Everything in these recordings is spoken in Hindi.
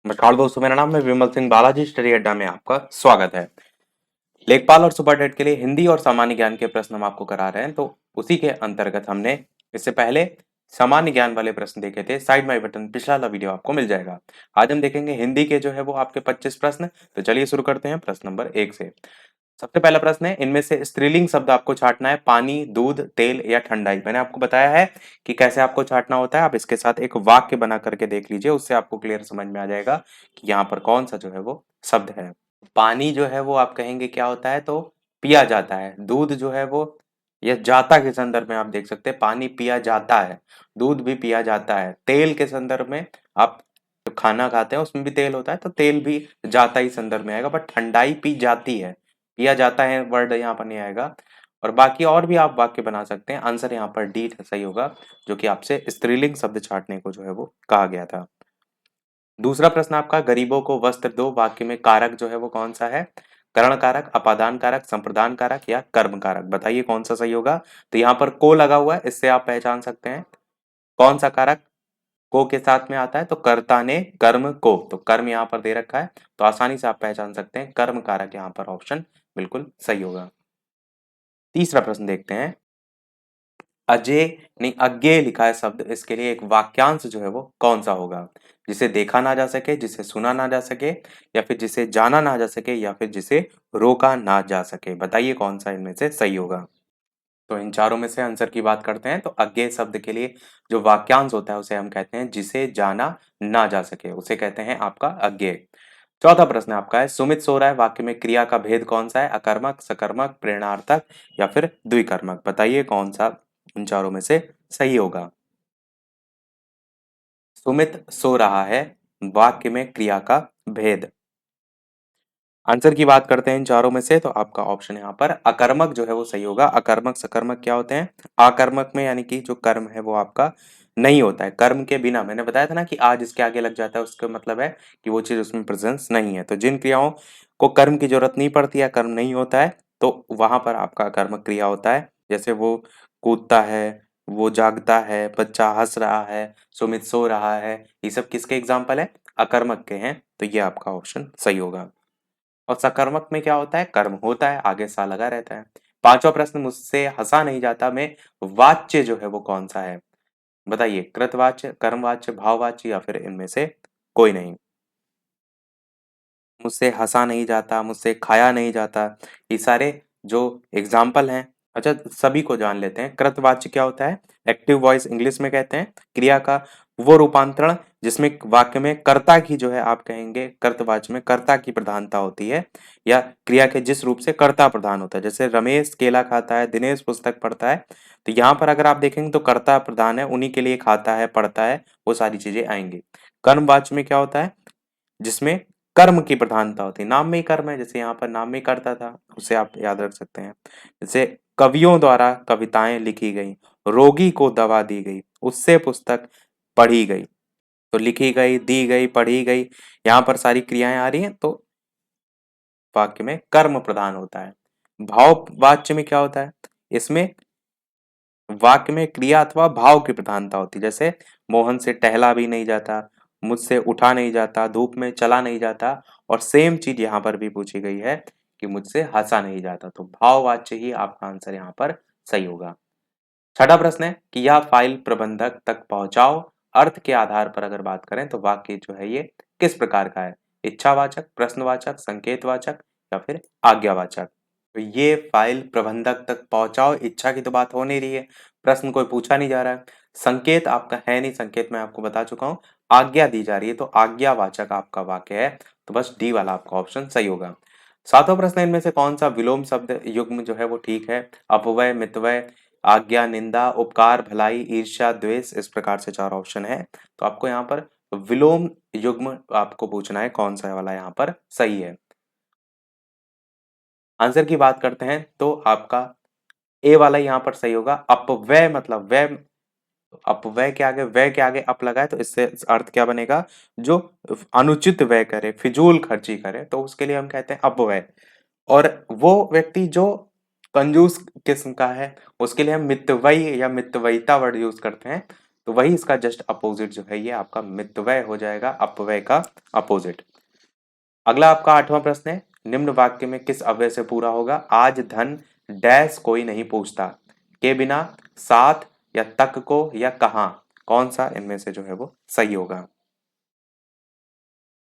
नमस्कार दोस्तों, मेरा नाम है विमल सिंह। बालाजी स्टडी अड्डा में आपका स्वागत है। लेखपाल और सुपर टेट के लिए हिंदी और सामान्य ज्ञान के प्रश्न हम आपको करा रहे हैं, तो उसी के अंतर्गत हमने इससे पहले सामान्य ज्ञान वाले प्रश्न देखे थे। साइड माई बटन पिछला वाला वीडियो आपको मिल जाएगा। आज हम देखेंगे हिंदी के जो है वो आपके 25 प्रश्न। तो चलिए शुरू करते हैं प्रश्न नंबर 1 से। सबसे पहला प्रश्न है, इनमें से स्त्रीलिंग शब्द आपको छांटना है। पानी, दूध, तेल या ठंडाई। मैंने आपको बताया है कि कैसे आपको छांटना होता है। आप इसके साथ एक वाक्य बना करके देख लीजिए, उससे आपको क्लियर समझ में आ जाएगा कि यहाँ पर कौन सा जो है वो शब्द है। पानी जो है वो आप कहेंगे क्या होता है, तो पिया जाता है। दूध जो है वो यह जाता के संदर्भ में आप देख सकते हैं, पानी पिया जाता है, दूध भी पिया जाता है। तेल के संदर्भ में आप जो खाना खाते हैं उसमें भी तेल होता है, तो तेल भी जाता ही संदर्भ में आएगा। बट ठंडाई पी जाती है, पिया जाता है वर्ड यहाँ पर नहीं आएगा। और बाकी और भी आप वाक्य बना सकते हैं। आंसर यहाँ पर डी सही होगा, जो कि आपसे स्त्रीलिंग शब्द छांटने को जो है वो कहा गया था। दूसरा प्रश्न आपका, गरीबों को वस्त्र दो। वाक्य में कारक जो है वो कौन सा है? करण कारक, अपादान कारक, संप्रदान कारक या कर्म कारक। बताइए कौन सा सही होगा। तो यहाँ पर को लगा हुआ है, इससे आप पहचान सकते हैं कौन सा कारक को के साथ में आता है। तो कर्ता ने कर्म को, तो कर्म यहाँ पर दे रखा है, तो आसानी से आप पहचान सकते हैं कर्म कारक यहाँ पर ऑप्शन बिल्कुल सही होगा। तीसरा प्रश्न देखते हैं। अजय नहीं अज्ञेय लिखा है शब्द, इसके लिए एक वाक्यांश जो है वो कौन सा होगा? जिसे देखा ना जा सके, जिसे सुना ना जा सके, या फिर जिसे जाना ना जा सके, या फिर जिसे रोका ना जा सके। बताइए कौन सा इनमें से सही होगा। तो इन चारों में से आंसर की बात करते हैं, तो अज्ञेय शब्द के लिए जो वाक्यांश होता है उसे हम कहते हैं जिसे जाना ना जा सके, उसे कहते हैं आपका अज्ञेय। चौथा प्रश्न आपका है, सुमित सो रहा है। वाक्य में क्रिया का भेद कौन सा है? अकर्मक, सकर्मक, प्रेरणार्थक या फिर द्विकर्मक। बताइए कौन सा उन चारों में से सही होगा। सुमित सो रहा है, वाक्य में क्रिया का भेद। आंसर की बात करते हैं इन चारों में से, तो आपका ऑप्शन यहाँ पर अकर्मक जो है वो सही होगा। अकर्मक सकर्मक क्या होते हैं? आकर्मक में यानी कि जो कर्म है वो आपका नहीं होता है। कर्म के बिना, मैंने बताया था ना कि आज इसके आगे लग जाता है, उसका मतलब है कि वो चीज उसमें प्रेजेंस नहीं है। तो जिन क्रियाओं को कर्म की जरूरत नहीं पड़ती है, कर्म नहीं होता है, तो वहां पर आपका अकर्मक क्रिया होता है। जैसे वो कूदता है, वो जागता है, बच्चा हंस रहा है, सुमित सो रहा है, ये सब किसके एग्जाम्पल है? अकर्मक के हैं। तो ये आपका ऑप्शन सही होगा। और सकर्मक में क्या होता है? कर्म होता है, आगे सा लगा रहता है। पांचवा प्रश्न, मुझसे हंसा नहीं जाता में वाच्य जो है वो कौन सा है? बताइए, कृतवाच्य, कर्मवाच्य, भाववाच्य या फिर इनमें से कोई नहीं। मुझसे हंसा नहीं जाता, मुझसे खाया नहीं जाता, ये सारे जो एग्जाम्पल हैं। अच्छा, सभी को जान लेते हैं। कृतवाच्य क्या होता है? एक्टिव वॉइस इंग्लिश में कहते हैं। क्रिया का वो रूपांतरण जिसमें वाक्य में कर्ता की जो है आप कहेंगे, कर्तवाच्य में कर्ता की प्रधानता होती है, या क्रिया के जिस रूप से कर्ता प्रधान होता है। जैसे रमेश केला खाता है, दिनेश पुस्तक पढ़ता है, तो यहाँ पर अगर आप देखेंगे तो कर्ता प्रधान है, उन्हीं के लिए खाता है, पढ़ता है, वो सारी चीजें आएंगी। कर्मवाच्य में क्या होता है? जिसमें कर्म की प्रधानता होती है, नाम में ही कर्म है, जैसे यहाँ पर नाम में ही करता था, उसे आप याद रख सकते हैं। जैसे कवियों द्वारा कविताएं लिखी गई, रोगी को दवा दी गई, उससे पुस्तक पढ़ी गई। तो लिखी गई, दी गई, पढ़ी गई, यहाँ पर सारी क्रियाएं आ रही हैं, तो वाक्य में कर्म प्रधान होता है। भाव वाच्य में क्या होता है? इसमें वाक्य में क्रिया अथवा भाव की प्रधानता होती है। जैसे मोहन से टहला भी नहीं जाता, मुझसे उठा नहीं जाता, धूप में चला नहीं जाता, और सेम चीज यहाँ पर भी पूछी गई है कि मुझसे हंसा नहीं जाता। तो भाववाच्य ही आपका आंसर यहाँ पर सही होगा। छठा प्रश्न है कि यह फाइल प्रबंधक तक पहुंचाओ। अर्थ के आधार पर अगर बात करें तो वाक्य जो है ये किस प्रकार का है? इच्छावाचक, प्रश्नवाचक, संकेतवाचक या फिर आज्ञावाचक। तो ये फाइल प्रबंधक तक पहुंचाओ, इच्छा की तो बात हो नहीं रही है, प्रश्न कोई पूछा नहीं जा रहा है, संकेत आपका है नहीं, संकेत मैं आपको बता चुका हूं, आज्ञा दी जा रही है, तो आज्ञावाचक आपका वाक्य है। तो बस डी वाला आपका ऑप्शन सही होगा। सातवां प्रश्न, इनमें से कौन सा विलोम शब्द युग्म जो है वो ठीक है? अपव्यय, मितव्यय, आज्ञा, निंदा, उपकार, भलाई, ईर्ष्या, द्वेष, इस प्रकार से चार ऑप्शन है। तो आपको यहाँ पर विलोम युग्म आपको पूछना है कौन सा वाला यहाँ पर सही है। आंसर की बात करते हैं तो आपका ए वाला यहाँ पर सही होगा। अपव्यय मतलब व्यय, अपव्यय के आगे व्यय के आगे अप लगाए तो इससे अर्थ क्या बनेगा? जो अनुचित व्यय करे, फिजूल खर्ची करे, तो उसके लिए हम कहते हैं अपव्यय। और वो व्यक्ति जो कंजूस किस्म का है, उसके लिए हम मितव्ययी या मितव्ययिता वर्ड यूज करते हैं। तो वही इसका जस्ट अपोजिट जो है ये आपका मितव्यय हो जाएगा, अपव्यय का अपोजिट। अगला आपका 8वां प्रश्न है, निम्न वाक्य में किस अव्यय से पूरा होगा? आज धन डैश कोई नहीं पूछता के बिना, साथ या तक को या कहाँ, कौन सा इनमें से जो है वो सही होगा?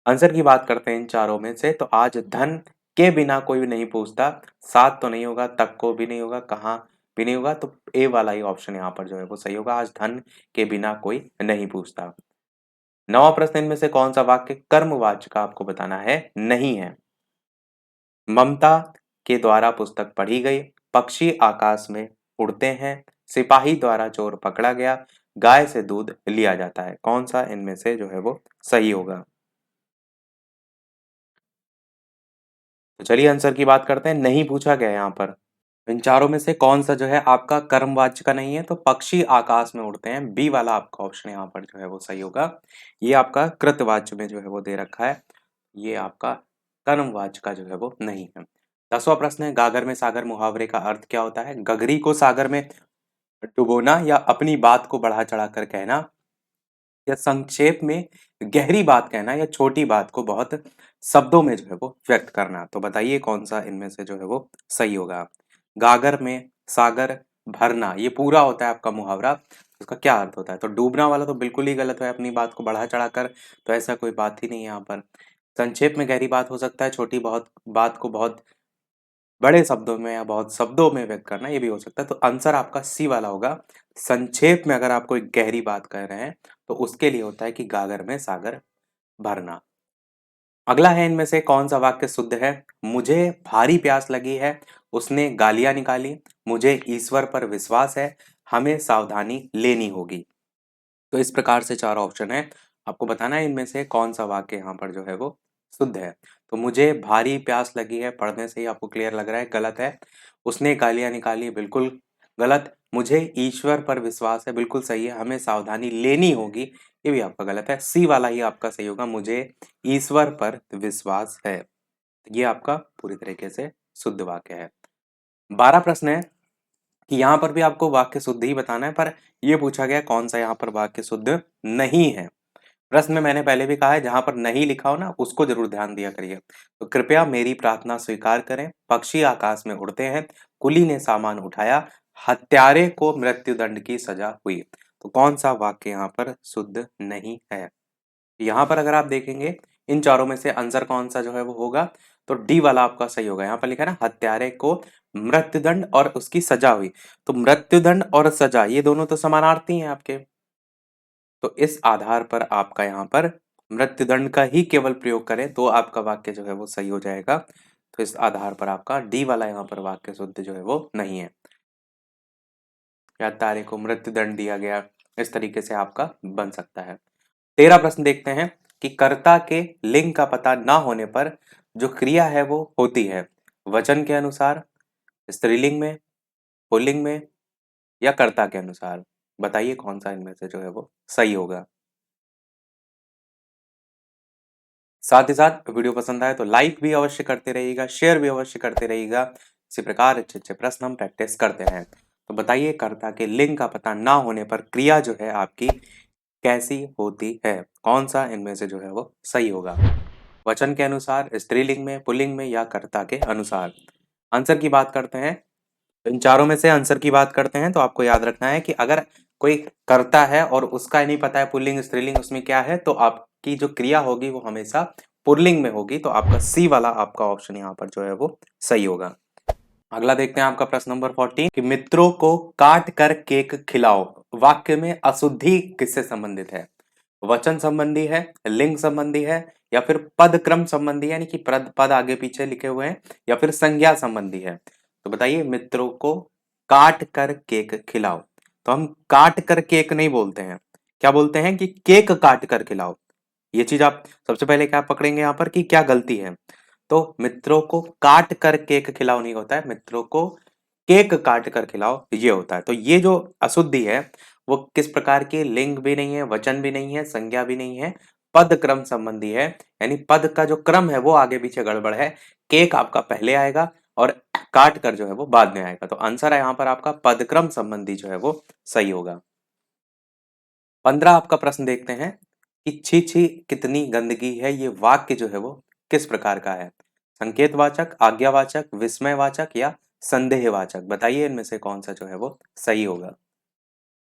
आंसर की बात करते हैं इन चारों में से, तो आज धन के बिना कोई भी नहीं पूछता, साथ तो नहीं होगा, तक को भी नहीं होगा, कहाँ भी नहीं होगा, तो ए वाला ही ऑप्शन यहाँ पर जो है वो सही होगा, आज धन के बिना कोई नहीं पूछता। 9वां प्रश्न, इनमें से कौन सा वाक्य कर्मवाच्य का आपको बताना है नहीं है? ममता के द्वारा पुस्तक पढ़ी गई, पक्षी आकाश में उड़ते हैं, सिपाही द्वारा चोर पकड़ा गया, गाय से दूध लिया जाता है, कौन सा इनमें से जो है वो सही होगा? तो चलिए आंसर की बात करते हैं, नहीं पूछा गया यहाँ पर। इन चारों में से कौन सा जो है आपका कर्मवाच्य का नहीं है? तो पक्षी आकाश में उड़ते हैं, बी वाला आपका ऑप्शन यहाँ पर जो है वो सही होगा। ये आपका कृतवाच्य में जो है वो दे रखा है, ये आपका कर्मवाच्य का जो है वो नहीं है। 10वां प्रश्न है, गागर में सागर मुहावरे का अर्थ क्या होता है? गगरी को सागर में डुबोना, या अपनी बात को बढ़ा चढ़ा कर कहना, या संक्षेप में गहरी बात कहना, या छोटी बात को बहुत शब्दों में जो है वो व्यक्त करना। तो बताइए कौन सा इनमें से जो है वो सही होगा? गागर में सागर भरना, ये पूरा होता है आपका मुहावरा, उसका क्या अर्थ होता है? तो डूबना वाला तो बिल्कुल ही गलत है, अपनी बात को बढ़ा चढ़ा कर, तो ऐसा कोई बात ही नहीं है यहाँ पर। संक्षेप में गहरी बात हो सकता है, छोटी बहुत बात को बहुत बड़े शब्दों में या बहुत शब्दों में व्यक्त करना, ये भी हो सकता है। तो आंसर आपका सी वाला होगा। संक्षेप में अगर आप कोई गहरी बात कह रहे हैं तो उसके लिए होता है कि गागर में सागर भरना। अगला है, इनमें से कौन सा वाक्य शुद्ध है? मुझे भारी प्यास लगी है, उसने गालियां निकाली, मुझे ईश्वर पर विश्वास है, हमें सावधानी लेनी होगी। तो इस प्रकार से 4 ऑप्शन है, आपको बताना है इनमें से कौन सा वाक्य यहाँ पर जो है वो शुद्ध है। तो मुझे भारी प्यास लगी है, पढ़ने से ही आपको क्लियर लग रहा है गलत है। उसने गालियां निकाली, बिल्कुल गलत। मुझे ईश्वर पर विश्वास है, बिल्कुल सही है। हमें सावधानी लेनी होगी, ये भी आपका गलत है। सी वाला ही आपका सही होगा, मुझे ईश्वर पर विश्वास है। ये आपका पूरी तरीके से शुद्ध वाक्य है। 12 प्रश्न है कि यहाँ पर भी आपको वाक्य शुद्ध ही बताना है, पर ये पूछा गया कौन सा यहाँ पर वाक्य शुद्ध नहीं है। प्रश्न में मैंने पहले भी कहा है, जहां पर नहीं लिखा हो ना उसको जरूर ध्यान दिया करिए। तो कृपया मेरी प्रार्थना स्वीकार करें, पक्षी आकाश में उड़ते हैं, कुली ने सामान उठाया, हत्यारे को मृत्युदंड की सजा हुई। तो कौन सा वाक्य यहाँ पर शुद्ध नहीं है? यहाँ पर अगर आप देखेंगे इन चारों में से आंसर कौन सा जो है वो होगा, तो डी वाला आपका सही होगा। यहाँ पर लिखा है ना, हत्यारे को मृत्युदंड और उसकी सजा हुई। तो मृत्युदंड और सजा ये दोनों तो समानार्थी हैं आपके, तो इस आधार पर आपका यहाँ पर मृत्युदंड का ही केवल प्रयोग करें तो आपका वाक्य जो है वो सही हो जाएगा। तो इस आधार पर आपका डी वाला यहाँ पर वाक्य शुद्ध जो है वो नहीं है। या तारे को मृत्युदंड दिया गया, इस तरीके से आपका बन सकता है। 13 प्रश्न देखते हैं कि कर्ता के लिंग का पता ना होने पर जो क्रिया है वो होती है, वचन के अनुसार, स्त्रीलिंग में, पुल्लिंग में, या कर्ता के अनुसार। बताइए कौन सा इनमें से जो है वो सही होगा? साथ ही साथ वीडियो पसंद आए तो लाइक भी अवश्य करते रहिएगा, शेयर भी अवश्य करते रहिएगा। इसी प्रकार अच्छे अच्छे प्रश्न हम प्रैक्टिस करते हैं। तो बताइए, कर्ता के लिंग का पता ना होने पर क्रिया जो है आपकी कैसी होती है? कौन सा इनमें से जो है वो सही होगा? वचन के अनुसार, स्त्रीलिंग में, पुल्लिंग में, या कर्ता के अनुसार? आंसर की बात करते हैं, इन चारों में से आंसर की बात करते हैं, तो आपको याद रखना है कि अगर कोई करता है और उसका नहीं पता है पुल्लिंग स्त्रीलिंग उसमें क्या है, तो आपकी जो क्रिया होगी वो हमेशा पुल्लिंग में होगी। तो आपका सी वाला आपका ऑप्शन यहाँ पर जो है वो सही होगा। अगला देखते हैं आपका प्रश्न नंबर 14 कि मित्रों को काट कर केक खिलाओ वाक्य में अशुद्धि किससे संबंधित है? वचन संबंधी है, लिंग संबंधी है, या फिर पद क्रम संबंधी है, यानी कि पद पद आगे पीछे लिखे हुए हैं, या फिर संज्ञा संबंधी है? तो बताइए, मित्रों को काट कर केक खिलाओ। तो हम काट कर केक नहीं बोलते हैं, क्या बोलते हैं कि केक काट कर खिलाओ। ये चीज आप सबसे पहले क्या पकड़ेंगे यहाँ पर कि क्या गलती है। तो मित्रों को काट कर केक खिलाओ नहीं होता है, मित्रों को केक काट कर खिलाओ ये होता है। तो ये जो अशुद्धि है वो किस प्रकार की, लिंग भी नहीं है, वचन भी नहीं है, संज्ञा भी नहीं है, पद क्रम संबंधी है। यानी पद का जो क्रम है वो आगे पीछे गड़बड़ है, केक आपका पहले आएगा और काट कर जो है वो बाद में आएगा। तो आंसर है यहाँ पर आपका पद क्रम संबंधी जो है वो सही होगा। 15 आपका प्रश्न देखते हैं कि छी छी कितनी गंदगी है, ये वाक्य जो है वो किस प्रकार का है? संकेतवाचक, आज्ञावाचक, विस्मयवाचक या संदेहवाचक? बताइए इनमें से कौन सा जो है वो सही होगा।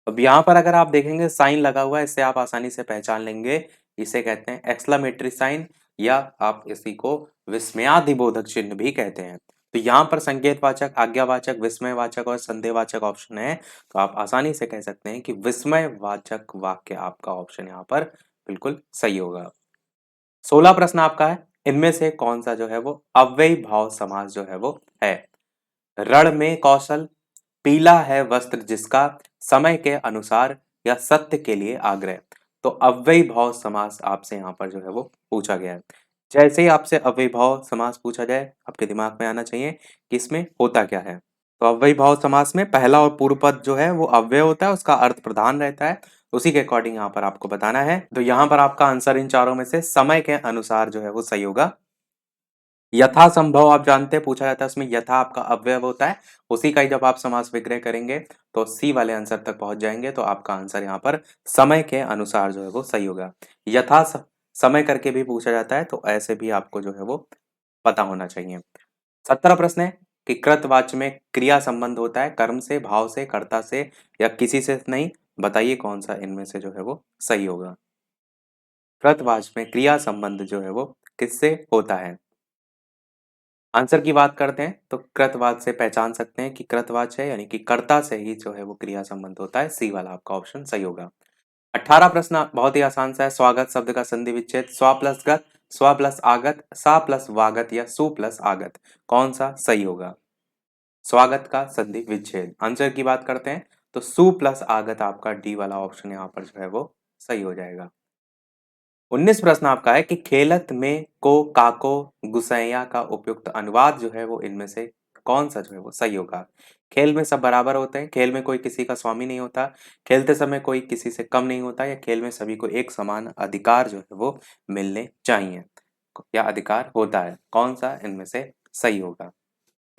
अब यहाँ पर अगर आप देखेंगे साइन लगा हुआ है, इससे आप आसानी से पहचान लेंगे। इसे कहते हैं एक्सक्लेमेटरी साइन या आप इसी को विस्मयादिबोधक चिन्ह भी कहते हैं। तो यहाँ पर संकेतवाचक, आज्ञावाचक, विस्मयवाचक और संदेहवाचक ऑप्शन है। तो आप आसानी से कह सकते हैं कि विस्मयवाचक वाक्य आपका ऑप्शन यहाँ पर बिल्कुल सही होगा। 16 प्रश्न आपका है, इनमें से कौन सा जो है वो अव्ययी भाव समास जो है वो है? रण में कौशल, पीला है वस्त्र जिसका, समय के अनुसार या सत्य के लिए आग्रह। तो अव्ययी भाव समास आपसे यहाँ पर जो है वो पूछा गया है। जैसे ही आपसे अव्ययी भाव समास पूछा जाए, आपके दिमाग में आना चाहिए कि इसमें होता क्या है। तो अव्ययी भाव समास में पहला और पूर्व पद जो है वो अव्यय होता है, उसका अर्थ प्रधान रहता है। उसी के अकॉर्डिंग यहाँ पर आपको बताना है। तो यहाँ पर आपका आंसर इन चारों में से समय के अनुसार जो है वो सही होगा। यथासंभव आप जानते हैं पूछा जाता है, उसमें यथा आपका अव्यय होता है, उसी का ही जब आप समास विग्रह करेंगे तो सी वाले आंसर तक पहुंच जाएंगे। तो आपका आंसर यहाँ पर समय के अनुसार जो है वो सही होगा। समय करके भी पूछा जाता है, तो ऐसे भी आपको जो है वो पता होना चाहिए। 17 प्रश्न है कि कृतवाच्य में क्रिया संबंध होता है कर्म से, भाव से, कर्ता से या किसी से नहीं। बताइए कौन सा इनमें से जो है वो सही होगा। कृतवाच्य में क्रिया संबंध जो है वो किससे होता है? आंसर की बात करते हैं तो कृतवाद से पहचान सकते हैं कि कृतवाच है, यानी कि कर्ता से ही जो है वो क्रिया संबंध होता है। सी वाला आपका ऑप्शन सही होगा। 18 प्रश्न बहुत ही आसान सा है। स्वागत शब्द का संधि विच्छेद स्व प्लस गत, स्व प्लस आगत, सा प्लस वागत या सु प्लस आगत? कौन सा सही होगा? स्वागत का संधि विच्छेद। आंसर की बात करते हैं तो सु प्लस आगत आपका डी वाला ऑप्शन यहाँ पर जो है वो सही हो जाएगा। 19 प्रश्न आपका है कि खेलत में को काको गुसैया का उपयुक्त अनुवाद जो है वो इनमें से कौन सा जो है वो सही होगा? खेल में सब बराबर होते हैं, खेल में कोई किसी का स्वामी नहीं होता, खेलते समय कोई किसी से कम नहीं होता, या खेल में सभी को एक समान अधिकार जो है वो मिलने चाहिए या अधिकार होता है? कौन सा इनमें से सही होगा?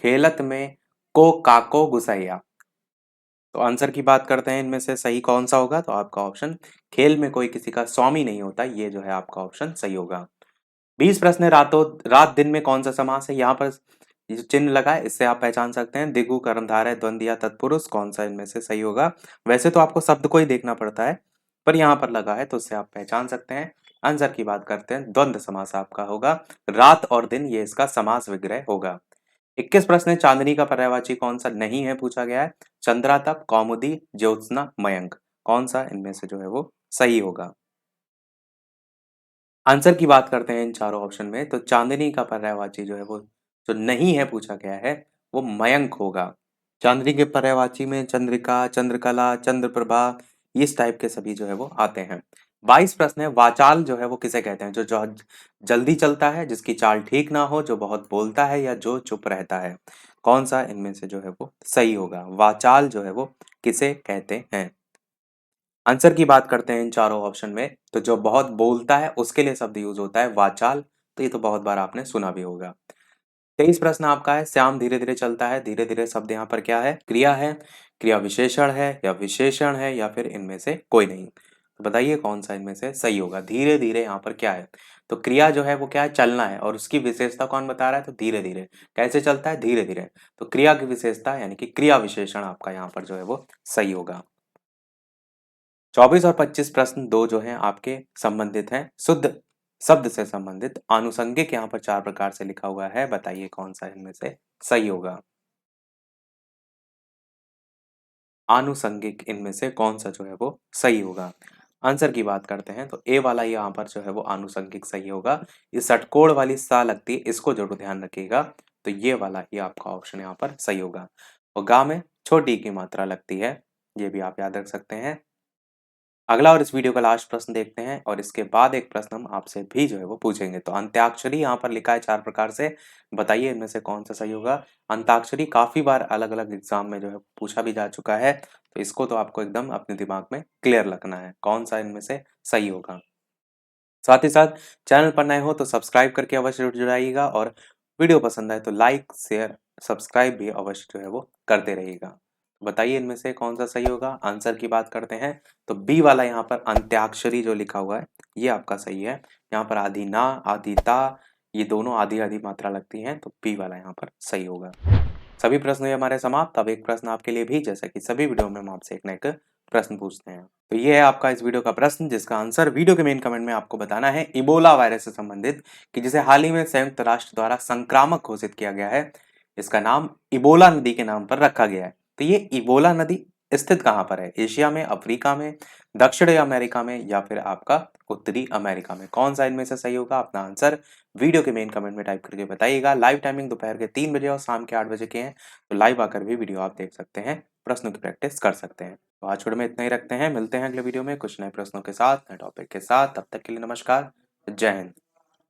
खेलत में को काको गुसैया। तो आंसर की बात करते हैं इनमें से सही कौन सा होगा, तो आपका ऑप्शन खेल में कोई किसी का स्वामी नहीं होता, ये जो है आपका ऑप्शन सही होगा। 20 प्रश्न है, रातों रात दिन में कौन सा समास है? यहाँ पर ये जो चिन्ह लगा है इससे आप पहचान सकते हैं दिगु, कर्मधारय, द्वंद्व या तत्पुरुष। कौन सा इनमें से सही होगा? वैसे तो आपको शब्द को ही देखना पड़ता है, पर यहाँ पर लगा है तो उससे आप पहचान सकते हैं। आंसर की बात करते हैं, द्वंद्व समास आपका होगा। रात और दिन ये इसका समास विग्रह होगा। 21 प्रश्न है, चांदनी का पर्यायवाची कौन सा नहीं है पूछा गया है? चंद्रातप, कौमुदी, ज्योत्सना, मयंक। कौन सा इनमें से जो है वो सही होगा? आंसर की बात करते हैं इन चारों ऑप्शन में, तो चांदनी का पर्यायवाची जो है वो जो नहीं है पूछा गया है वो मयंक होगा। चांदनी के पर्यायवाची में चंद्रिका, चंद्रकला, चंद्रप्रभा इस टाइप के सभी जो है वो आते हैं। 22 प्रश्न है, वाचाल जो है वो किसे कहते हैं? जो जल्दी चलता है, जिसकी चाल ठीक ना हो, जो बहुत बोलता है या जो चुप रहता है? कौन सा इनमें से जो है वो सही होगा? वाचाल जो है वो किसे कहते हैं? आंसर की बात करते हैं इन चारों ऑप्शन में, तो जो बहुत बोलता है उसके लिए शब्द यूज होता है वाचाल। तो ये तो बहुत बार आपने सुना भी होगा। 23 प्रश्न आपका है, श्याम धीरे धीरे चलता है। धीरे धीरे शब्द यहाँ पर क्या है? क्रिया है, क्रिया विशेषण है या विशेषण है या फिर इनमें से कोई नहीं? तो बताइए कौन सा इनमें से सही होगा? धीरे धीरे यहाँ पर क्या है? तो क्रिया जो है वो क्या है? चलना है, और उसकी विशेषता कौन बता रहा है? तो धीरे धीरे। कैसे चलता है? धीरे धीरे। तो क्रिया की विशेषता यानी कि क्रिया विशेषण आपका यहाँ पर जो है वो सही होगा। 24 और 25 प्रश्न दो जो हैं आपके संबंधित हैं शुद्ध शब्द से संबंधित। आनुषंगिक यहाँ पर 4 प्रकार से लिखा हुआ है, बताइए कौन सा इनमें से सही होगा? आनुषंगिक इनमें से कौन सा जो है वो सही होगा? आंसर की बात करते हैं तो ए वाला यहाँ पर जो है वो आनुषंगिक सही होगा। ये षटकोण वाली सा लगती है, इसको जरूर ध्यान रखिएगा। तो ये वाला ही आपका ऑप्शन यहाँ पर सही होगा। और गा में छोटी की मात्रा लगती है, ये भी आप याद रख सकते हैं। अगला और इस वीडियो का लास्ट प्रश्न देखते हैं, और इसके बाद एक प्रश्न हम आपसे भी जो है वो पूछेंगे। तो अंत्याक्षरी यहाँ पर लिखा है 4 प्रकार से, बताइए इनमें से कौन सा सही होगा? अंताक्षरी काफी बार अलग अलग एग्जाम में जो है पूछा भी जा चुका है, तो इसको तो आपको एकदम अपने दिमाग में क्लियर रखना है कौन सा इनमें से सही होगा। साथ ही साथ चैनल पर नए हो तो सब्सक्राइब करके अवश्य जुड़ाइएगा, और वीडियो पसंद आए तो लाइक शेयर सब्सक्राइब भी अवश्य जो है वो करते रहिएगा। बताइए इनमें से कौन सा सही होगा। आंसर की बात करते हैं तो बी वाला यहाँ पर अंत्याक्षरी जो लिखा हुआ है ये आपका सही है। यहाँ पर आदि ना आदि ता ये दोनों आधी आधी मात्रा लगती हैं तो बी वाला यहाँ पर सही होगा। सभी प्रश्न हुए हमारे समाप्त। अब एक प्रश्न आपके लिए भी, जैसा कि सभी वीडियो में हम आपसे एक ना एक प्रश्न पूछते हैं। तो ये है आपका इस वीडियो का प्रश्न, जिसका आंसर वीडियो के मेन कमेंट में आपको बताना है। इबोला वायरस से संबंधित कि जिसे हाल ही में संयुक्त राष्ट्र द्वारा संक्रामक घोषित किया गया है, इसका नाम इबोला नदी के नाम पर रखा गया है। तो ये इबोला नदी स्थित कहाँ पर है? एशिया में, अफ्रीका में, दक्षिण अमेरिका में या फिर आपका उत्तरी अमेरिका में? कौन सा इनमें से सही होगा? अपना आंसर वीडियो के मेन कमेंट में टाइप करके बताइएगा। लाइव टाइमिंग दोपहर के 3 बजे और शाम के 8 बजे के हैं, तो लाइव आकर भी वीडियो आप देख सकते हैं, प्रश्नों की प्रैक्टिस कर सकते हैं। तो आज वीडियो में इतना ही रखते हैं, मिलते हैं अगले वीडियो में कुछ नए प्रश्नों के साथ, नए टॉपिक के साथ। तब तक के लिए नमस्कार, जय हिंद।